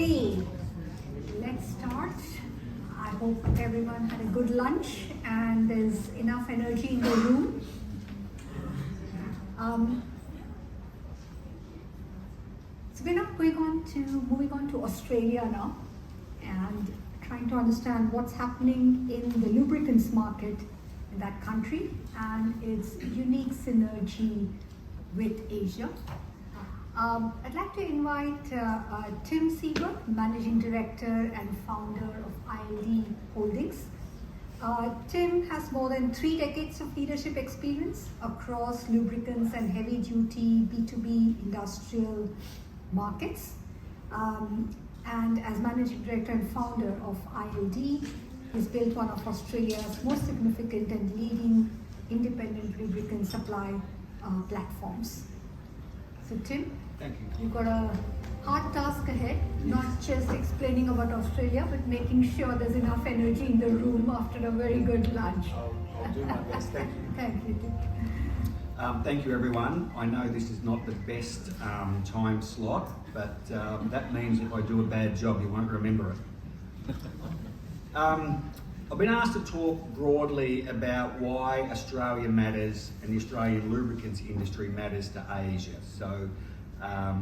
Okay, let's start. I hope everyone had a good lunch and there's enough energy in the room. So we're now moving on to Australia now and trying to understand what's happening in the lubricants market in that country and its unique synergy with Asia. I'd like to invite Tim Seeber, Managing Director and Founder of ILD Holdings. Tim has more than 3 decades of leadership experience across lubricants and heavy-duty B2B industrial markets. And as Managing Director and Founder of ILD, he's built one of Australia's most significant and leading independent lubricant supply platforms. So Tim, thank you. You've got a hard task ahead, not just explaining about Australia, but making sure there's enough energy in the room after a very good lunch. I'll do my best, thank you. Thank you. Thank you everyone. I know this is not the best time slot, but that means if I do a bad job, you won't remember it. I've been asked to talk broadly about why Australia matters and the Australian lubricants industry matters to Asia. So I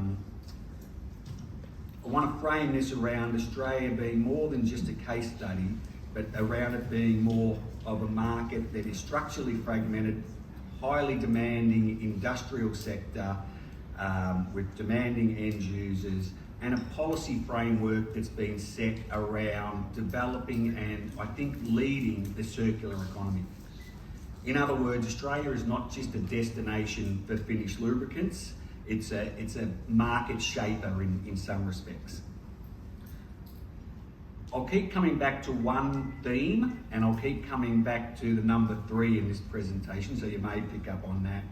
want to frame this around Australia being more than just a case study, but around it being more of a market that is structurally fragmented, highly demanding industrial sector with demanding end users, and a policy framework that's been set around developing and I think leading the circular economy. In other words, Australia is not just a destination for finished lubricants, it's a market shaper in some respects. I'll keep coming back to one theme and I'll keep coming back to the number 3 in this presentation, so you may pick up on that.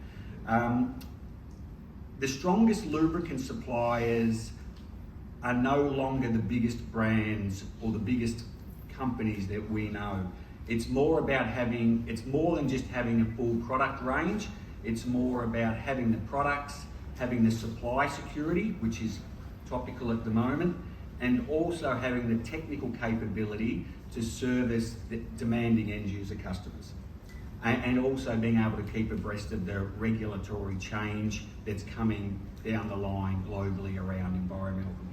The strongest lubricant suppliers are no longer the biggest brands or the biggest companies that we know. It's more than just having a full product range. It's more about having the products, having the supply security, which is topical at the moment, and also having the technical capability to service the demanding end user customers. And also being able to keep abreast of the regulatory change that's coming down the line globally around environmental compliance.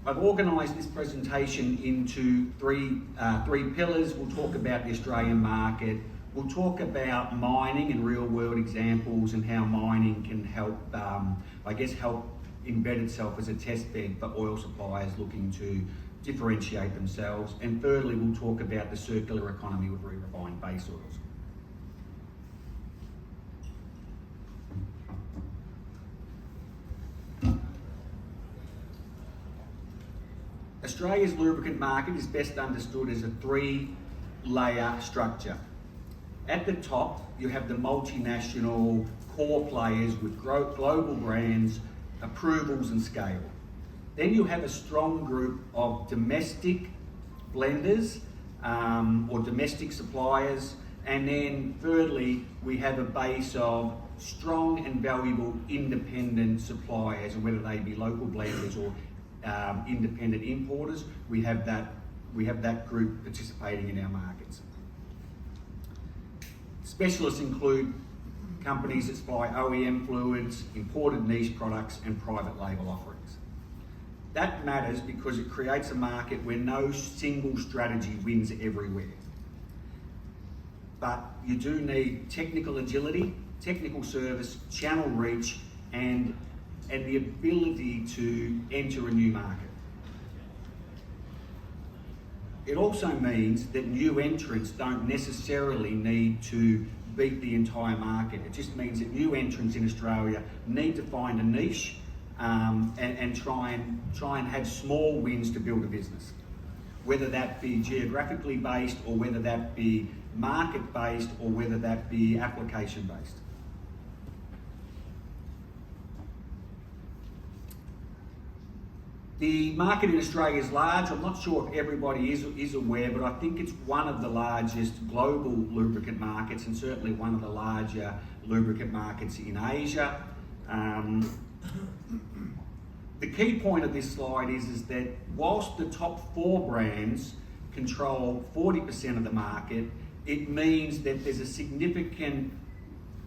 I've organised this presentation into three pillars. We'll talk about the Australian market. We'll talk about mining and real world examples and how mining can help, help embed itself as a test bed for oil suppliers looking to differentiate themselves. And thirdly, we'll talk about the circular economy with re-refined base oils. Australia's lubricant market is best understood as a 3-layer structure. At the top, you have the multinational core players with global brands, approvals and scale. Then you have a strong group of domestic blenders or domestic suppliers. And then thirdly, we have a base of strong and valuable independent suppliers, whether they be local blenders or independent importers. We have that group participating in our markets. Specialists include companies that supply OEM fluids, imported niche products and private label offerings. That matters because it creates a market where no single strategy wins everywhere. But you do need technical agility, technical service, channel reach, and the ability to enter a new market. It also means that new entrants don't necessarily need to beat the entire market. It just means that new entrants in Australia need to find a niche and try and have small wins to build a business, whether that be geographically based or whether that be market based or whether that be application based. The market in Australia is large. I'm not sure if everybody is aware, but I think it's one of the largest global lubricant markets and certainly one of the larger lubricant markets in Asia. The key point of this slide is that whilst the top 4 brands control 40% of the market, it means that there's a significant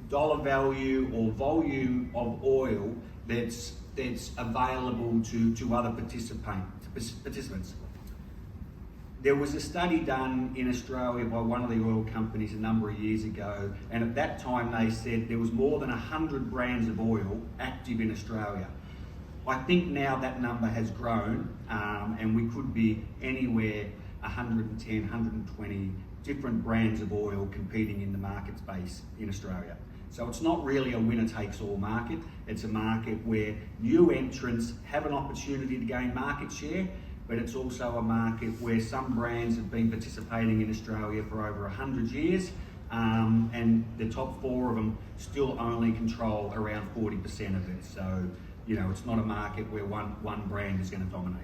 dollar value or volume of oil that's available to other participants. There was a study done in Australia by one of the oil companies a number of years ago, and at that time they said there was more than 100 brands of oil active in Australia. I think now that number has grown, and we could be anywhere 110, 120 different brands of oil competing in the market space in Australia. So it's not really a winner-takes-all market. It's a market where new entrants have an opportunity to gain market share, but it's also a market where some brands have been participating in Australia for over 100 years, and the top 4 of them still only control around 40% of it. So, you know, it's not a market where one brand is going to dominate.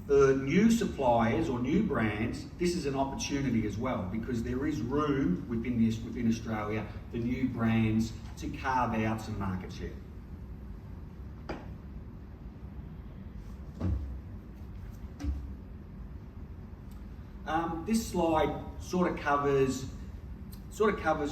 For new suppliers or new brands, this is an opportunity as well, because there is room within Australia for new brands to carve out some market share. This slide sort of covers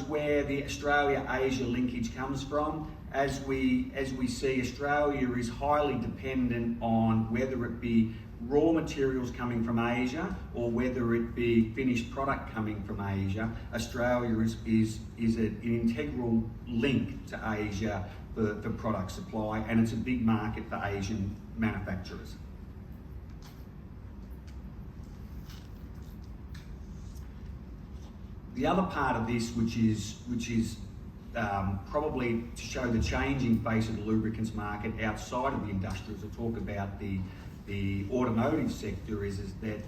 where the Australia-Asia linkage comes from. As we see, Australia is highly dependent on whether it be raw materials coming from Asia or whether it be finished product coming from Asia. Australia is an integral link to Asia for product supply, and it's a big market for Asian manufacturers. The other part of this, which is probably to show the changing face of the lubricants market outside of the industrials, to talk about the automotive sector, is that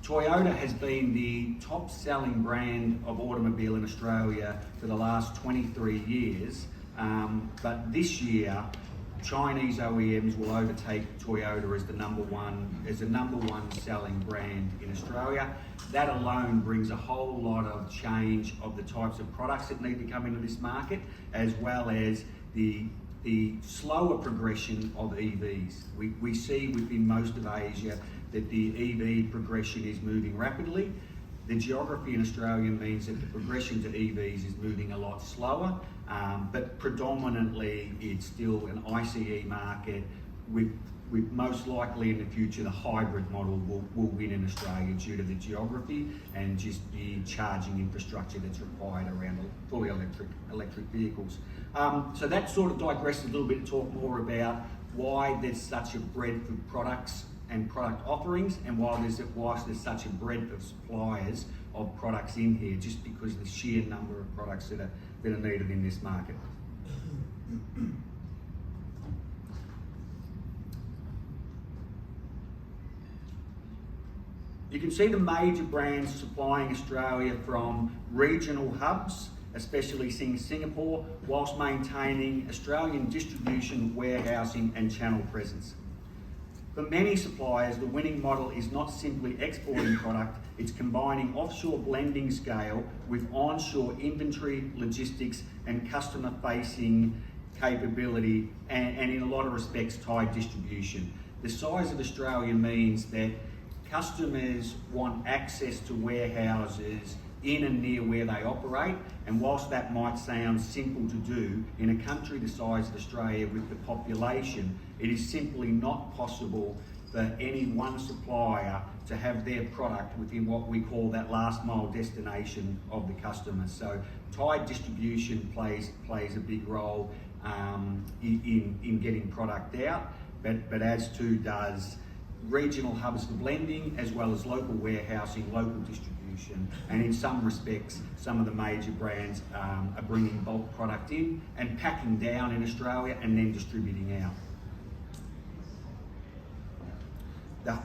Toyota has been the top selling brand of automobile in Australia for the last 23 years, but this year Chinese OEMs will overtake Toyota as the number one selling brand in Australia. That alone brings a whole lot of change of the types of products that need to come into this market, as well as the slower progression of EVs. We see within most of Asia that the EV progression is moving rapidly. The geography in Australia means that the progression to EVs is moving a lot slower, but predominantly it's still an ICE market with most likely in the future the hybrid model will win in Australia due to the geography and just the charging infrastructure that's required around fully electric vehicles. So that sort of digresses a little bit to talk more about why there's such a breadth of products and product offerings, and whilst there's such a breadth of suppliers of products in here, just because of the sheer number of products that are needed in this market. You can see the major brands supplying Australia from regional hubs, especially Singapore, whilst maintaining Australian distribution, warehousing and channel presence. For many suppliers, the winning model is not simply exporting product, it's combining offshore blending scale with onshore inventory, logistics and customer-facing capability, and in a lot of respects, tied distribution. The size of Australia means that customers want access to warehouses in and near where they operate, and whilst that might sound simple to do, in a country the size of Australia with the population, it is simply not possible for any one supplier to have their product within what we call that last mile destination of the customer. So tied distribution plays a big role in getting product out, but as too does regional hubs for blending, as well as local warehousing, local distribution, and in some respects, some of the major brands are bringing bulk product in and packing down in Australia and then distributing out.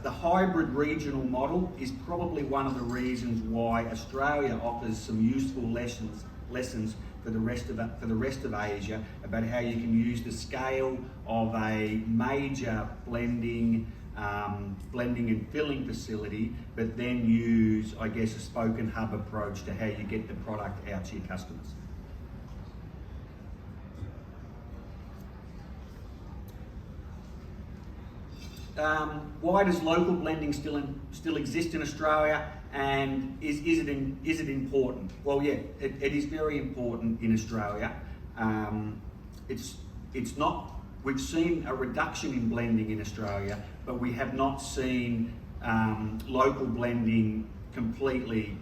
The hybrid regional model is probably one of the reasons why Australia offers some useful lessons for the rest of Asia about how you can use the scale of a major blending and filling facility, but then use, I guess, a spoken hub approach to how you get the product out to your customers. why does local blending still exist in Australia, and is it important? Well, yeah, it is very important in Australia. It's not. We've seen a reduction in blending in Australia, but we have not seen local blending completely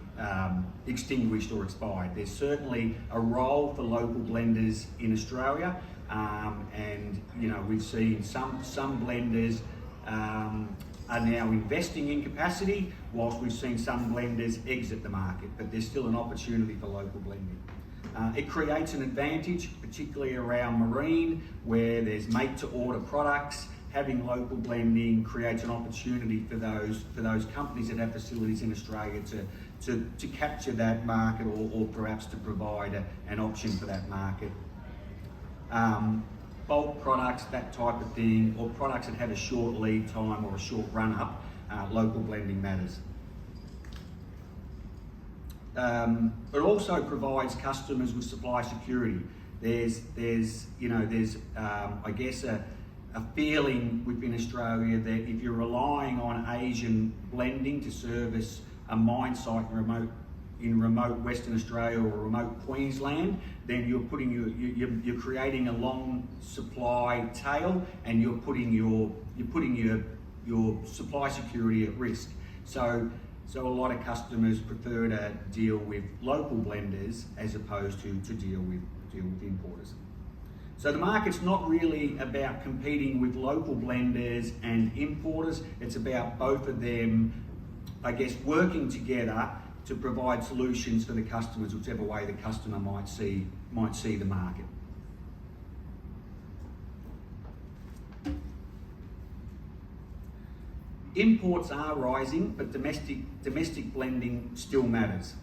extinguished or expired. There's certainly a role for local blenders in Australia, and you know, we've seen some blenders are now investing in capacity, whilst we've seen some blenders exit the market, but there's still an opportunity for local blending. It creates an advantage, particularly around marine, where there's made-to-order products. Having local blending creates an opportunity for those companies that have facilities in Australia to capture that market, or perhaps to provide an option for that market. Bulk products, that type of thing, or products that have a short lead time or a short run-up, local blending matters. It also provides customers with supply security. There's I guess a feeling within Australia that if you're relying on Asian blending to service a mine site in remote Western Australia or remote Queensland, then you're creating a long supply tail, and you're putting your supply security at risk. So a lot of customers prefer to deal with local blenders as opposed to deal with importers. So the market's not really about competing with local blenders and importers. It's about both of them, I guess, working together to provide solutions for the customers, whichever way the customer might see the market. Imports are rising, but domestic blending still matters.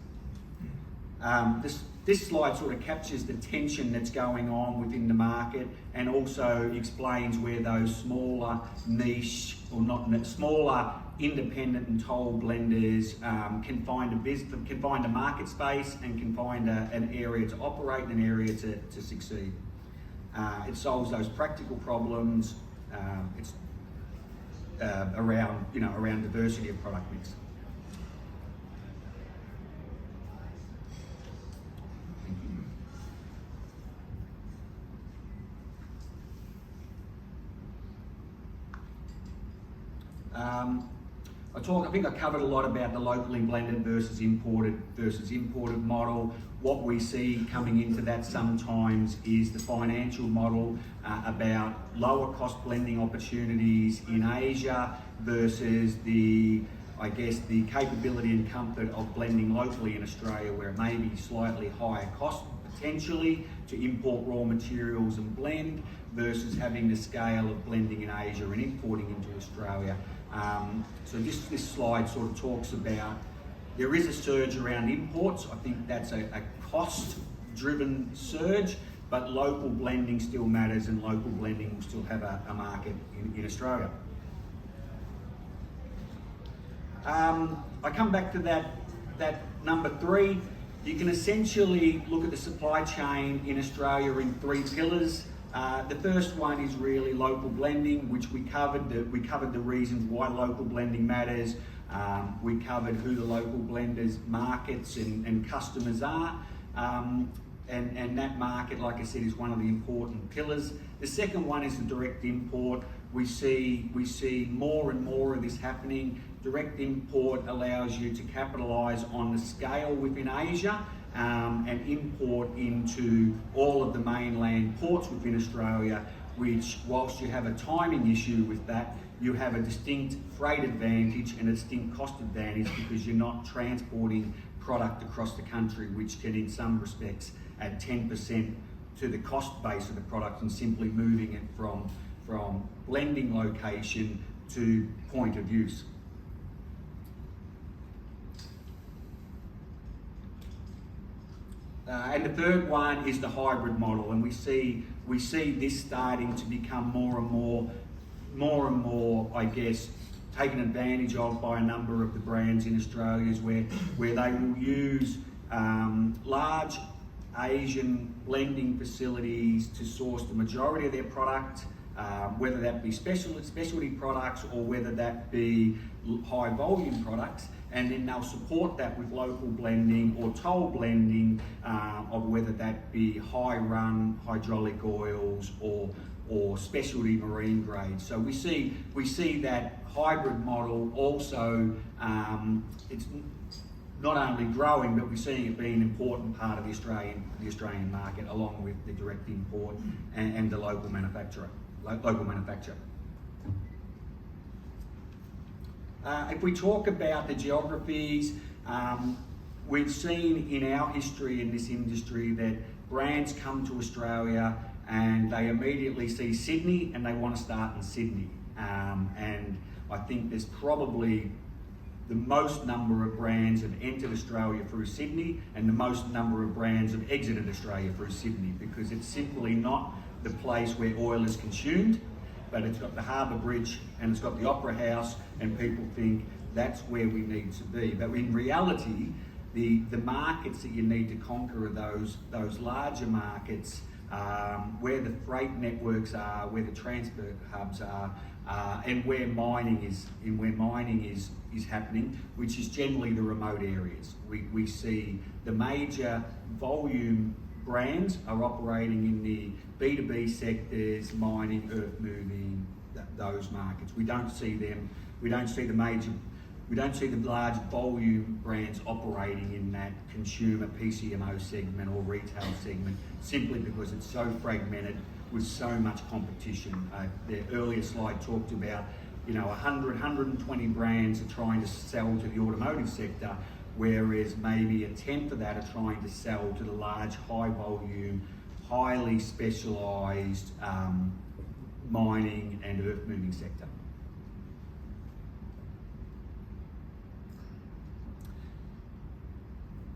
This slide sort of captures the tension that's going on within the market, and also explains where those smaller niche, or not smaller independent and toll blenders can find a market space, and can find an area to operate, an area to succeed. It solves those practical problems. It's around diversity of product mix. I think I covered a lot about the locally blended versus imported model. What we see coming into that sometimes is the financial model about lower cost blending opportunities in Asia versus the capability and comfort of blending locally in Australia, where it may be slightly higher cost potentially to import raw materials and blend, versus having the scale of blending in Asia and importing into Australia. So this slide sort of talks about, there is a surge around imports. I think that's a cost-driven surge, but local blending still matters, and local blending will still have a market in Australia. I come back to that number 3. You can essentially look at the supply chain in Australia in 3 pillars. The first one is really local blending, which we covered the reasons why local blending matters. We covered who the local blenders' markets and customers are. And that market, like I said, is one of the important pillars. The second one is the direct import. We see more and more of this happening. Direct import allows you to capitalise on the scale within Asia, and import into all of the mainland ports within Australia, which, whilst you have a timing issue with that, you have a distinct freight advantage and a distinct cost advantage, because you're not transporting product across the country, which can in some respects add 10% to the cost base of the product, and simply moving it from blending location to point of use. And the third one is the hybrid model, and we see this starting to become more and more, I guess, taken advantage of by a number of the brands in Australia, where they will use large Asian blending facilities to source the majority of their product, whether that be specialty products or whether that be high volume products, and then they'll support that with local blending or toll blending of whether that be high run hydraulic oils or specialty marine grades. So we see that hybrid model also, it's not only growing, but we're seeing it being an important part of the Australian market, along with the direct import and the local manufacturer. If we talk about the geographies, we've seen in our history in this industry that brands come to Australia and they immediately see Sydney and they want to start in Sydney. And I think there's probably the most number of brands have entered Australia through Sydney and the most number of brands have exited Australia through Sydney, because it's simply not the place where oil is consumed, but it's got the Harbour Bridge and it's got the Opera House, and people think that's where we need to be. But in reality, the markets that you need to conquer are those larger markets where the freight networks are, where the transport hubs are, and where mining is happening, which is generally the remote areas. We see the major volume brands are operating in the B2B sectors, mining, earth moving, those markets. We don't see the large volume brands operating in that consumer PCMO segment or retail segment, simply because it's so fragmented with so much competition. The earlier slide talked about, 120 brands are trying to sell to the automotive sector, whereas maybe a tenth of that are trying to sell to the large, high volume, highly specialised mining and earth moving sector.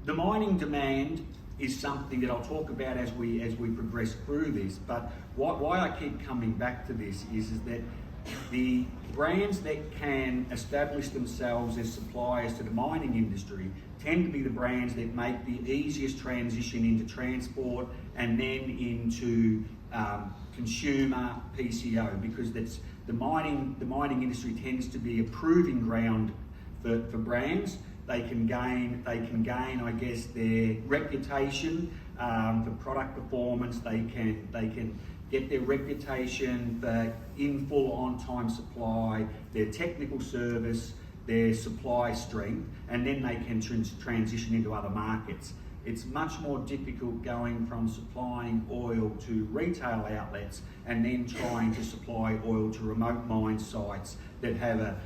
The mining demand is something that I'll talk about as we progress through this, but why I keep coming back to this is that the brands that can establish themselves as suppliers to the mining industry tend to be the brands that make the easiest transition into transport and then into consumer PCO, because that's the mining industry tends to be a proving ground for brands. They can gain, I guess, their reputation for product performance. They can get their reputation for in full on-time supply, their technical service, their supply strength, and then they can transition into other markets. It's much more difficult going from supplying oil to retail outlets and then trying to supply oil to remote mine sites that have a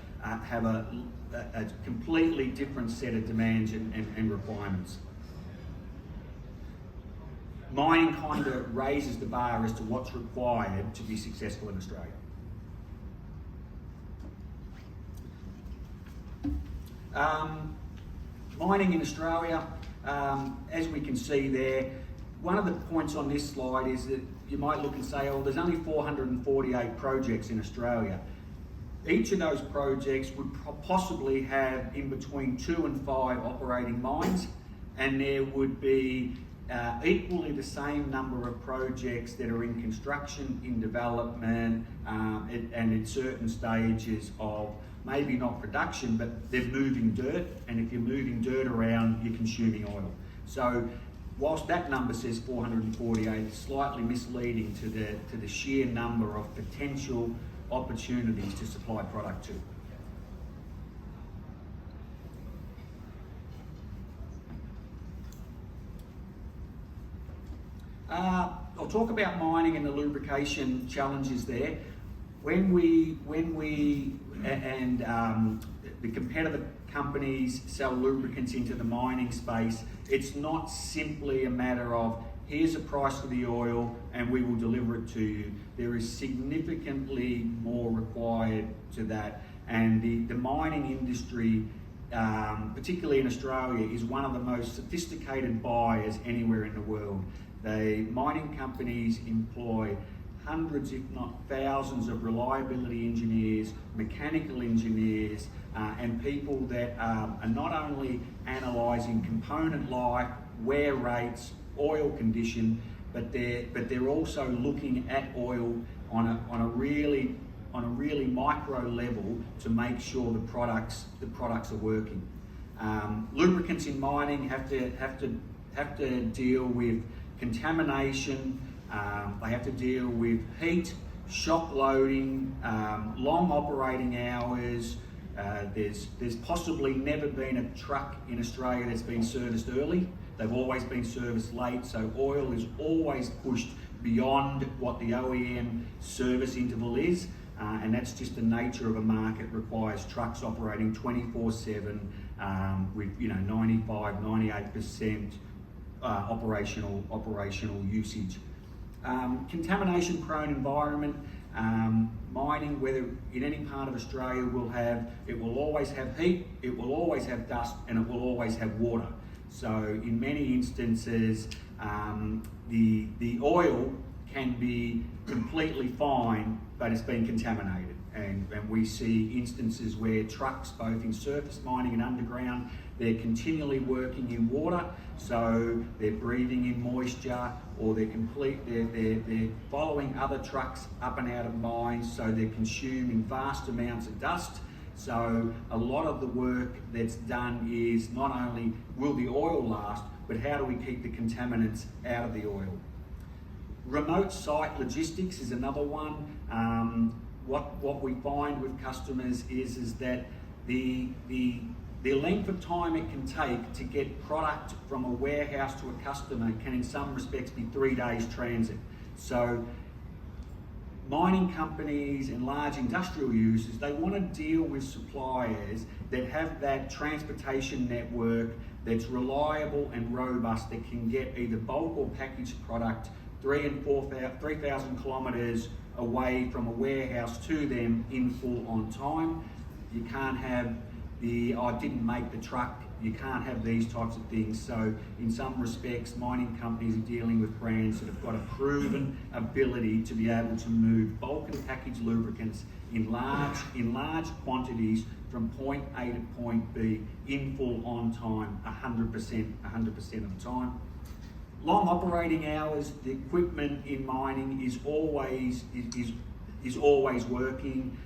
completely different set of demands and requirements. Mining kind of raises the bar as to what's required to be successful in Australia. Mining in Australia, as we can see there, one of the points on this slide is that you might look and say, oh, there's only 448 projects in Australia. Each of those projects would possibly have in between 2 and 5 operating mines, and there would be equally the same number of projects that are in construction, in development, and in certain stages of maybe not production, but they're moving dirt, and if you're moving dirt around, you're consuming oil. So whilst that number says 448, it's slightly misleading to the sheer number of potential opportunities to supply product to. I'll talk about mining and the lubrication challenges there. When the competitive companies sell lubricants into the mining space, it's not simply a matter of here's a price for the oil and we will deliver it to you. There is significantly more required to that, and the mining industry, particularly in Australia, is one of the most sophisticated buyers anywhere in the world. The mining companies employ hundreds, if not thousands, of reliability engineers, mechanical engineers, and people that are not only analysing component life, wear rates, oil condition, but they're also looking at oil on a really micro level to make sure the products are working. Lubricants in mining have to deal with contamination. They have to deal with heat, shock loading, long operating hours. There's possibly never been a truck in Australia that's been serviced early. They've always been serviced late, so oil is always pushed beyond what the OEM service interval is, and that's just the nature of a market. Requires trucks operating 24/7 with 95, 98% operational usage. Contamination prone environment. Mining, whether in any part of Australia, it will always have heat, it will always have dust, and it will always have water. So in many instances, the oil can be completely fine, but it's been contaminated. And we see instances where trucks, both in surface mining and underground, they're continually working in water, so they're breathing in moisture, or they're following other trucks up and out of mines, so they're consuming vast amounts of dust. So a lot of the work that's done is not only will the oil last, but how do we keep the contaminants out of the oil? Remote site logistics is another one. What we find with customers is that the length of time it can take to get product from a warehouse to a customer can in some respects be 3 days transit. So mining companies and large industrial users, they want to deal with suppliers that have that transportation network that's reliable and robust, that can get either bulk or packaged product 3,000 kilometres away from a warehouse to them in full on time. You can't have I didn't make the truck. You can't have these types of things. So in some respects, mining companies are dealing with brands that have got a proven ability to be able to move bulk and packaged lubricants in large quantities from point A to point B in full on time, 100% of the time. Long operating hours. The equipment in mining is always working.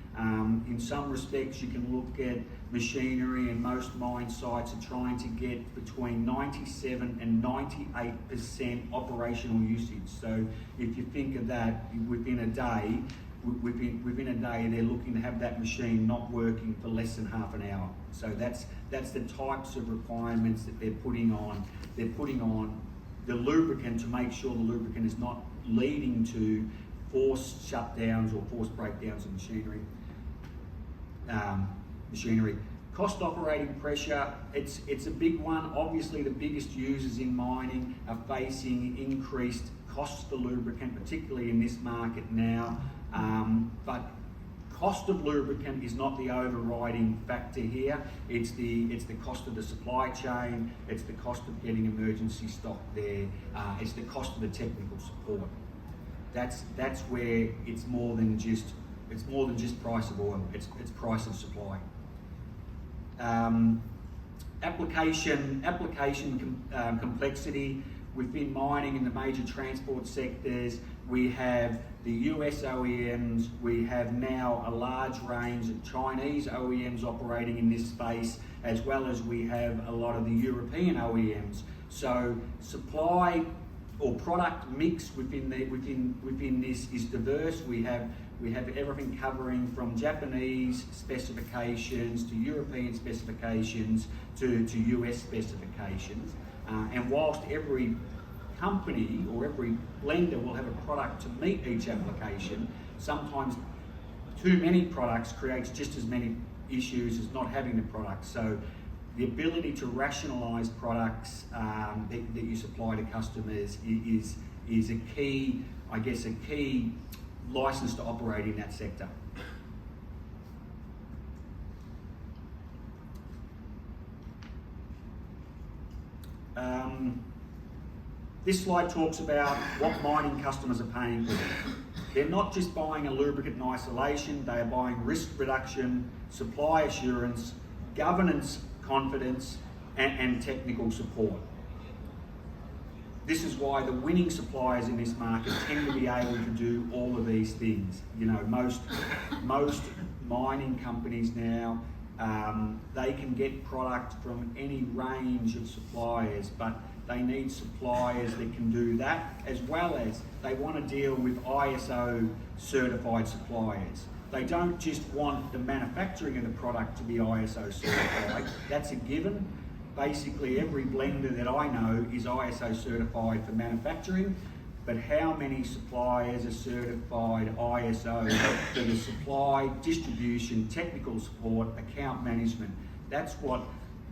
In some respects, you can look at machinery, and most mine sites are trying to get between 97 and 98% operational usage. So if you think of that, within a day, they're looking to have that machine not working for less than half an hour. So that's the types of requirements that they're putting on. They're putting on the lubricant to make sure the lubricant is not leading to forced shutdowns or forced breakdowns of machinery. Cost operating pressure, it's a big one. Obviously the biggest users in mining are facing increased costs for lubricant, particularly in this market now. But cost of lubricant is not the overriding factor here. It's the cost of the supply chain, it's the cost of getting emergency stock there, it's the cost of the technical support. That's where it's more than just price of oil. It's price of supply. Application complexity within mining in the major transport sectors. We have the US OEMs. We have now a large range of Chinese OEMs operating in this space, as well as we have a lot of the European OEMs. So supply or product mix within this is diverse. We have everything covering from Japanese specifications to European specifications to US specifications. And whilst every company or every blender will have a product to meet each application, sometimes too many products creates just as many issues as not having the product. So the ability to rationalise products that you supply to customers is a key license to operate in that sector. This slide talks about what mining customers are paying for. They're not just buying a lubricant in isolation, they are buying risk reduction, supply assurance, governance confidence, and technical support. This is why the winning suppliers in this market tend to be able to do all of these things. You know, most mining companies now, they can get product from any range of suppliers, but they need suppliers that can do that, as well as they want to deal with ISO certified suppliers. They don't just want the manufacturing of the product to be ISO certified. That's a given. Basically, every blender that I know is ISO certified for manufacturing, but how many suppliers are certified ISO for the supply, distribution, technical support, account management? That's what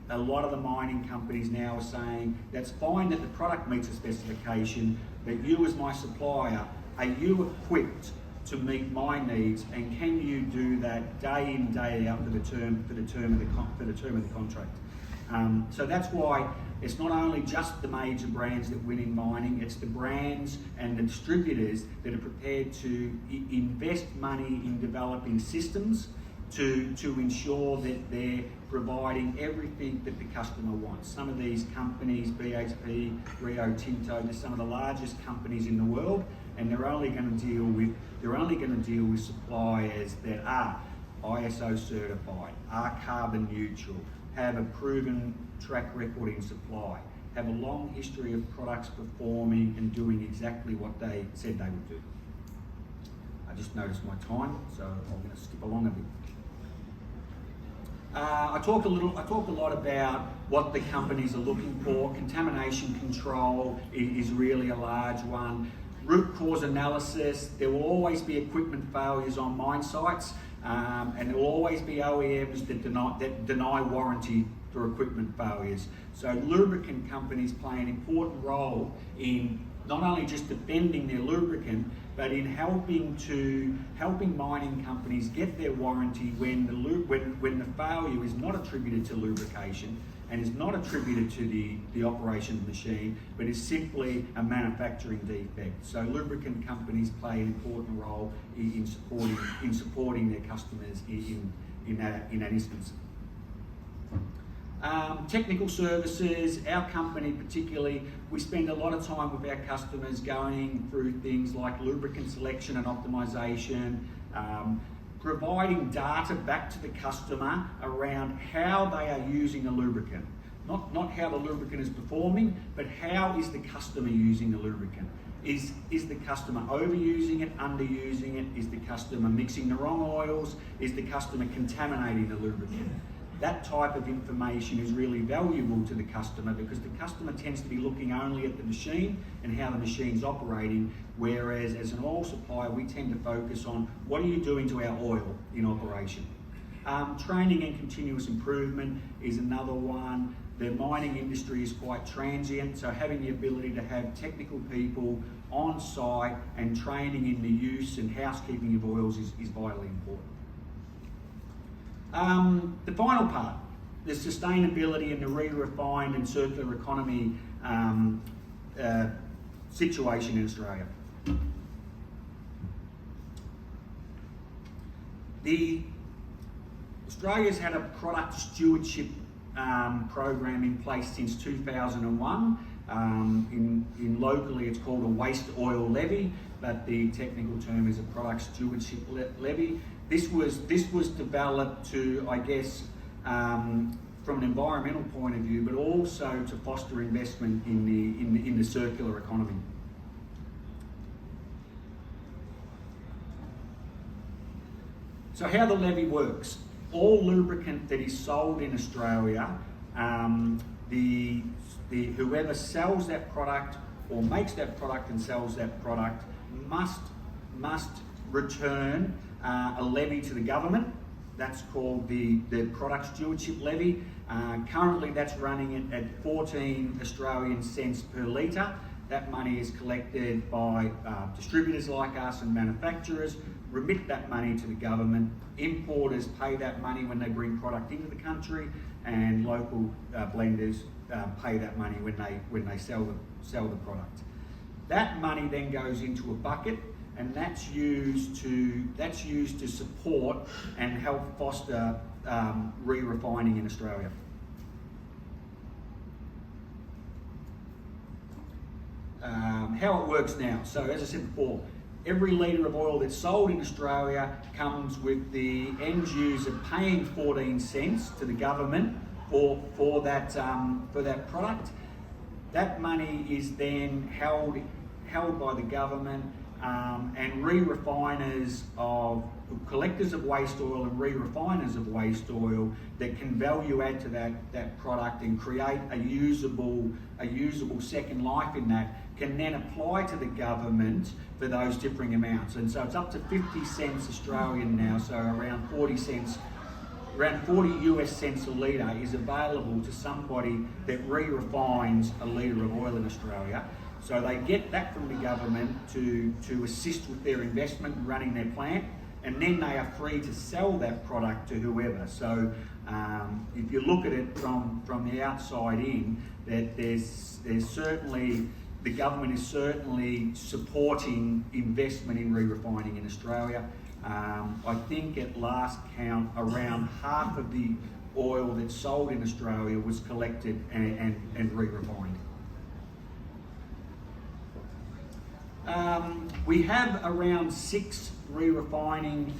a lot of the mining companies now are saying. That's fine that the product meets a specification, but you as my supplier, are you equipped to meet my needs, and can you do that day in, day out for the term of the contract? So that's why it's not only just the major brands that win in mining, it's the brands and the distributors that are prepared to invest money in developing systems to ensure that they're providing everything that the customer wants. Some of these companies, BHP, Rio Tinto, they're some of the largest companies in the world, and they're only going to deal with suppliers that are ISO certified, are carbon neutral, have a proven track record in supply, have a long history of products performing and doing exactly what they said they would do. I just noticed my time, so I'm going to skip along a bit. I talk a lot about what the companies are looking for. Contamination control is really a large one. Root cause analysis. There will always be equipment failures on mine sites. And there will always be OEMs that deny warranty for equipment failures. So lubricant companies play an important role in not only just defending their lubricant, but in helping mining companies get their warranty when the failure is not attributed to lubrication and is not attributed to the operation of the machine, but is simply a manufacturing defect. So lubricant companies play an important role in supporting their customers in that instance. Technical services, our company particularly, we spend a lot of time with our customers going through things like lubricant selection and optimization, providing data back to the customer around how they are using the lubricant. Not how the lubricant is performing, but how is the customer using the lubricant? Is the customer overusing it, underusing it? Is the customer mixing the wrong oils? Is the customer contaminating the lubricant? That type of information is really valuable to the customer, because the customer tends to be looking only at the machine and how the machine's operating, whereas as an oil supplier we tend to focus on what are you doing to our oil in operation. Training and continuous improvement is another one. The mining industry is quite transient, so having the ability to have technical people on site and training in the use and housekeeping of oils is vitally important. The final part, the sustainability and the re-refined and circular economy situation in Australia. Australia's had a product stewardship program in place since 2001. In locally it's called a waste oil levy, but the technical term is a product stewardship levy. This was developed to, I guess, from an environmental point of view, but also to foster investment in the circular economy. So how the levy works: all lubricant that is sold in Australia, whoever sells that product or makes that product and sells that product must return a levy to the government. That's called the product stewardship levy. Currently that's running at 14 Australian cents per litre. That money is collected by distributors like us and manufacturers, remit that money to the government. Importers pay that money when they bring product into the country, and local blenders pay that money when they sell the product. That money then goes into a bucket, and that's used to support and help foster re-refining in Australia. how it works now. So as I said before, every litre of oil that's sold in Australia comes with the end user paying 14 cents to the government for that product. That money is then held by the government, and re-refiners of collectors of waste oil and re-refiners of waste oil that can value add to that product and create a usable second life in that can then apply to the government for those differing amounts. And so it's up to 50 cents Australian now, so around 40 cents. Around 40 US cents a litre is available to somebody that re-refines a litre of oil in Australia. So they get that from the government to assist with their investment in running their plant, and then they are free to sell that product to whoever. So if you look at it from the outside in, that there's certainly, the government is certainly supporting investment in re-refining in Australia. I think at last count, around half of the oil that's sold in Australia was collected and re-refined. We have around 6 re-refining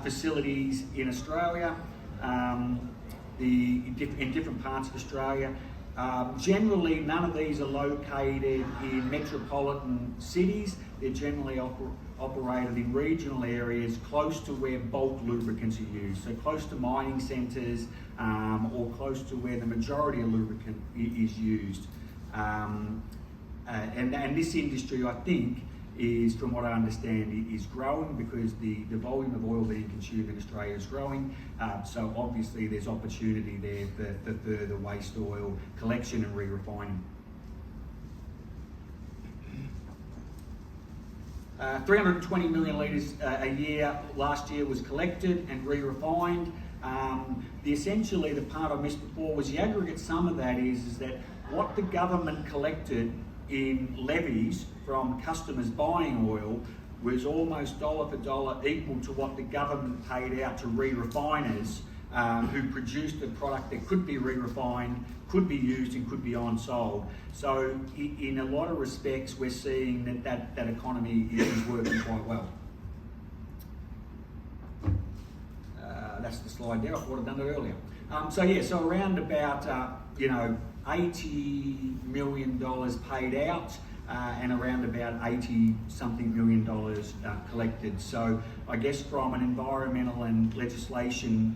facilities in Australia, in different parts of Australia. Generally, none of these are located in metropolitan cities. They're generally operated in regional areas close to where bulk lubricants are used, so close to mining centres or close to where the majority of lubricant is used. And this industry, I think, is, from what I understand, is growing because the volume of oil being consumed in Australia is growing. So obviously there's opportunity there for further waste oil collection and re-refining. 320 million litres a year last year was collected and re-refined. Essentially the part I missed before was the aggregate sum of that is that what the government collected in levies from customers buying oil was almost dollar for dollar equal to what the government paid out to re-refiners who produced a product that could be re-refined, could be used and could be on-sold. So in a lot of respects we're seeing that economy is working quite well. That's the slide there. I thought I'd done it earlier. So around about $80 million paid out and around about $80-something million collected. So I guess from an environmental and legislation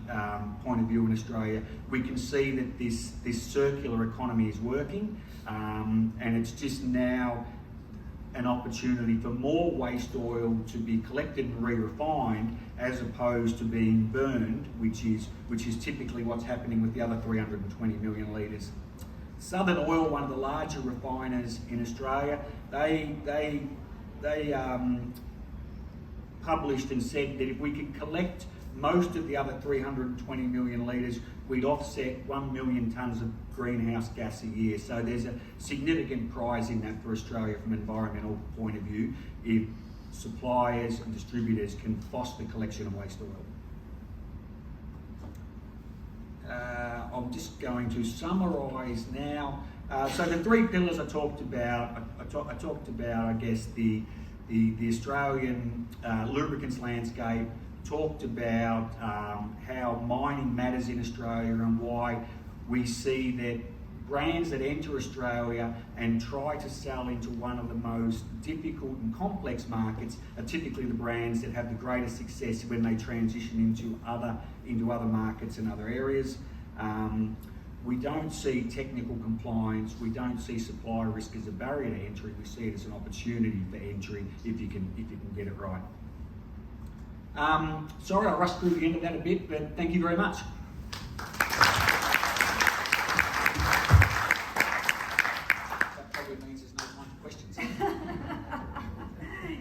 point of view in Australia, we can see that this circular economy is working, and it's just now an opportunity for more waste oil to be collected and re-refined as opposed to being burned, which is typically what's happening with the other 320 million litres. Southern Oil, one of the larger refiners in Australia, they published and said that if we could collect most of the other 320 million litres, we'd offset 1 million tonnes of greenhouse gas a year. So there's a significant prize in that for Australia from an environmental point of view if suppliers and distributors can foster collection of waste oil. I'm just going to summarise now. So the 3 pillars I talked about, I guess, the Australian lubricants landscape, talked about how mining matters in Australia and why we see that brands that enter Australia and try to sell into one of the most difficult and complex markets are typically the brands that have the greatest success when they transition into other markets and other areas. We don't see technical compliance, we don't see supply risk as a barrier to entry, we see it as an opportunity for entry if you can get it right. Sorry, I rushed through the end of that a bit, but thank you very much. That probably means there's no time for questions.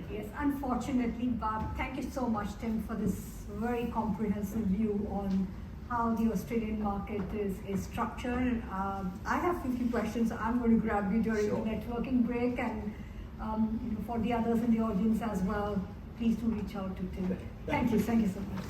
Yes, unfortunately, but thank you so much, Tim, for this very comprehensive view on how the Australian market is structured. I have 50 questions. I'm going to grab you during the networking break, and for the others in the audience as well, please do reach out to Tim. Thank you so much.